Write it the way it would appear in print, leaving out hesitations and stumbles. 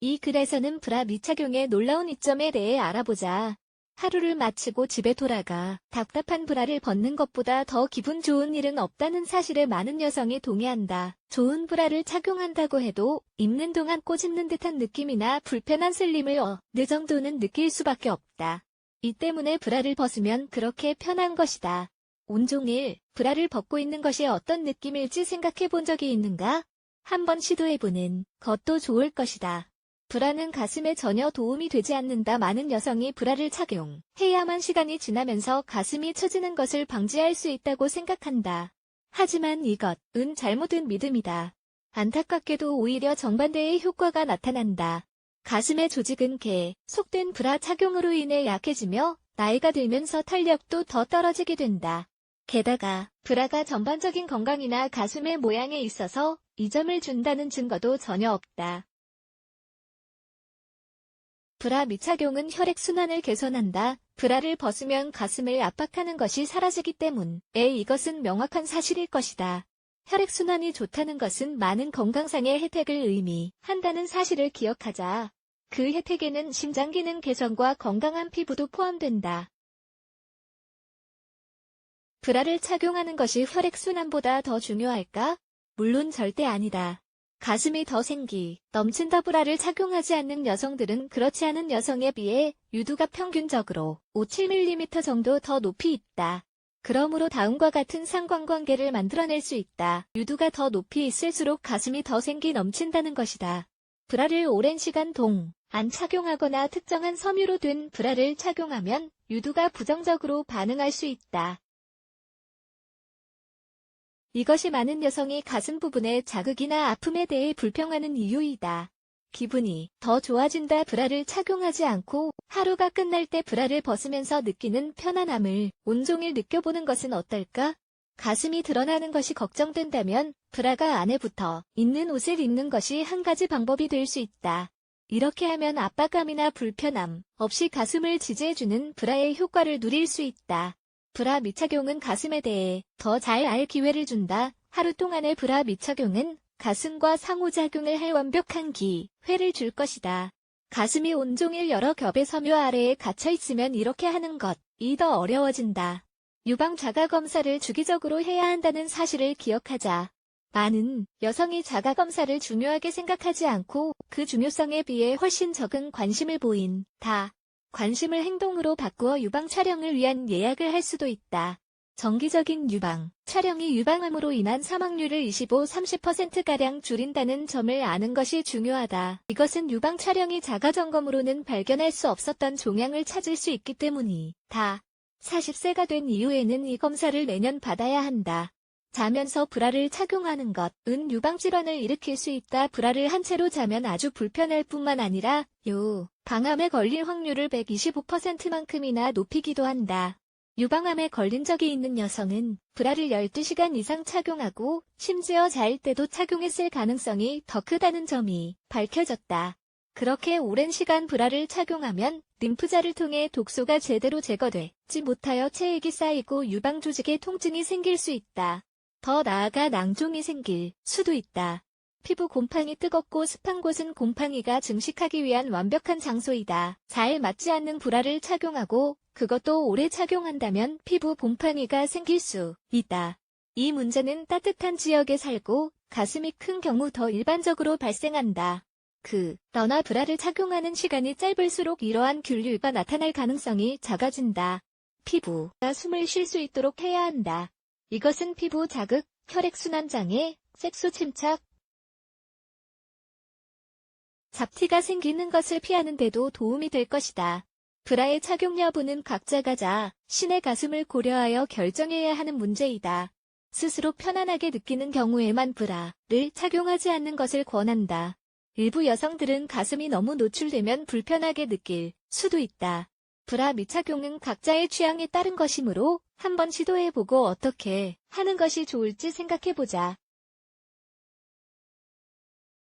이 글에서는 브라 미착용의 놀라운 이점에 대해 알아보자. 하루를 마치고 집에 돌아가 답답한 브라를 벗는 것보다 더 기분 좋은 일은 없다는 사실에 많은 여성이 동의한다. 좋은 브라를 착용한다고 해도 입는 동안 꼬집는 듯한 느낌이나 불편한 슬림을 어느 정도는 느낄 수밖에 없다. 이 때문에 브라를 벗으면 그렇게 편한 것이다. 온종일 브라를 벗고 있는 것이 어떤 느낌일지 생각해 본 적이 있는가? 한번 시도해보는 것도 좋을 것이다. 브라는 가슴에 전혀 도움이 되지 않는다. 많은 여성이 브라를 착용해야만 시간이 지나면서 가슴이 처지는 것을 방지할 수 있다고 생각한다. 하지만 이것은 잘못된 믿음이다. 안타깝게도 오히려 정반대의 효과가 나타난다. 가슴의 조직은 계속된 브라 착용으로 인해 약해지며 나이가 들면서 탄력도 더 떨어지게 된다. 게다가 브라가 전반적인 건강이나 가슴의 모양에 있어서 이점을 준다는 증거도 전혀 없다. 브라 미착용은 혈액순환을 개선한다. 브라를 벗으면 가슴을 압박하는 것이 사라지기 때문에 이것은 명확한 사실일 것이다. 혈액순환이 좋다는 것은 많은 건강상의 혜택을 의미한다는 사실을 기억하자. 그 혜택에는 심장기능 개선과 건강한 피부도 포함된다. 브라를 착용하는 것이 혈액순환보다 더 중요할까? 물론 절대 아니다. 가슴이 더 넘친다. 브라를 착용하지 않는 여성들은 그렇지 않은 여성에 비해 유두가 평균적으로 5-7mm 정도 더 높이 있다. 그러므로 다음과 같은 상관관계를 만들어낼 수 있다. 유두가 더 높이 있을수록 가슴이 더 넘친다는 것이다. 브라를 오랜 시간 동안 착용하거나 특정한 섬유로 된 브라를 착용하면 유두가 부정적으로 반응할 수 있다. 이것이 많은 여성이 가슴 부분의 자극이나 아픔에 대해 불평하는 이유이다. 기분이 더 좋아진다. 브라를 착용하지 않고 하루가 끝날 때 브라를 벗으면서 느끼는 편안함을 온종일 느껴보는 것은 어떨까? 가슴이 드러나는 것이 걱정된다면 브라가 안에 붙어 있는 옷을 입는 것이 한 가지 방법이 될 수 있다. 이렇게 하면 압박감이나 불편함 없이 가슴을 지지해주는 브라의 효과를 누릴 수 있다. 브라 미착용은 가슴에 대해 더 잘 알 기회를 준다. 하루 동안의 브라 미착용은 가슴과 상호작용을 할 완벽한 기회를 줄 것이다. 가슴이 온종일 여러 겹의 섬유 아래에 갇혀있으면 이렇게 하는 것이 더 어려워진다. 유방 자가검사를 주기적으로 해야 한다는 사실을 기억하자. 많은 여성이 자가검사를 중요하게 생각하지 않고 그 중요성에 비해 훨씬 적은 관심을 보인다. 관심을 행동으로 바꾸어 유방 촬영을 위한 예약을 할 수도 있다. 정기적인 유방 촬영이 유방암으로 인한 사망률을 25-30%가량 줄인다는 점을 아는 것이 중요하다. 이것은 유방 촬영이 자가점검으로는 발견할 수 없었던 종양을 찾을 수 있기 때문이다. 40세가 된 이후에는 이 검사를 매년 받아야 한다. 자면서 브라를 착용하는 것은 유방질환을 일으킬 수 있다. 브라를 한 채로 자면 아주 불편할 뿐만 아니라 유방암에 걸릴 확률을 125%만큼이나 높이기도 한다. 유방암에 걸린 적이 있는 여성은 브라를 12시간 이상 착용하고 심지어 잘 때도 착용했을 가능성이 더 크다는 점이 밝혀졌다. 그렇게 오랜 시간 브라를 착용하면 림프자를 통해 독소가 제대로 제거되지 못하여 체액이 쌓이고 유방 조직에 통증이 생길 수 있다. 더 나아가 낭종이 생길 수도 있다. 피부 곰팡이 뜨겁고 습한 곳은 곰팡이가 증식하기 위한 완벽한 장소이다. 잘 맞지 않는 브라를 착용하고 그것도 오래 착용한다면 피부 곰팡이가 생길 수 있다. 이 문제는 따뜻한 지역에 살고 가슴이 큰 경우 더 일반적으로 발생한다. 그러나 브라를 착용하는 시간이 짧을수록 이러한 균류가 나타날 가능성이 작아진다. 피부가 숨을 쉴 수 있도록 해야 한다. 이것은 피부 자극, 혈액순환장애, 색소 침착, 잡티가 생기는 것을 피하는 데도 도움이 될 것이다. 브라의 착용 여부는 각자가 자신의 가슴을 고려하여 결정해야 하는 문제이다. 스스로 편안하게 느끼는 경우에만 브라를 착용하지 않는 것을 권한다. 일부 여성들은 가슴이 너무 노출되면 불편하게 느낄 수도 있다. 브라 미착용은 각자의 취향에 따른 것이므로 한번 시도해보고 어떻게 하는 것이 좋을지 생각해보자.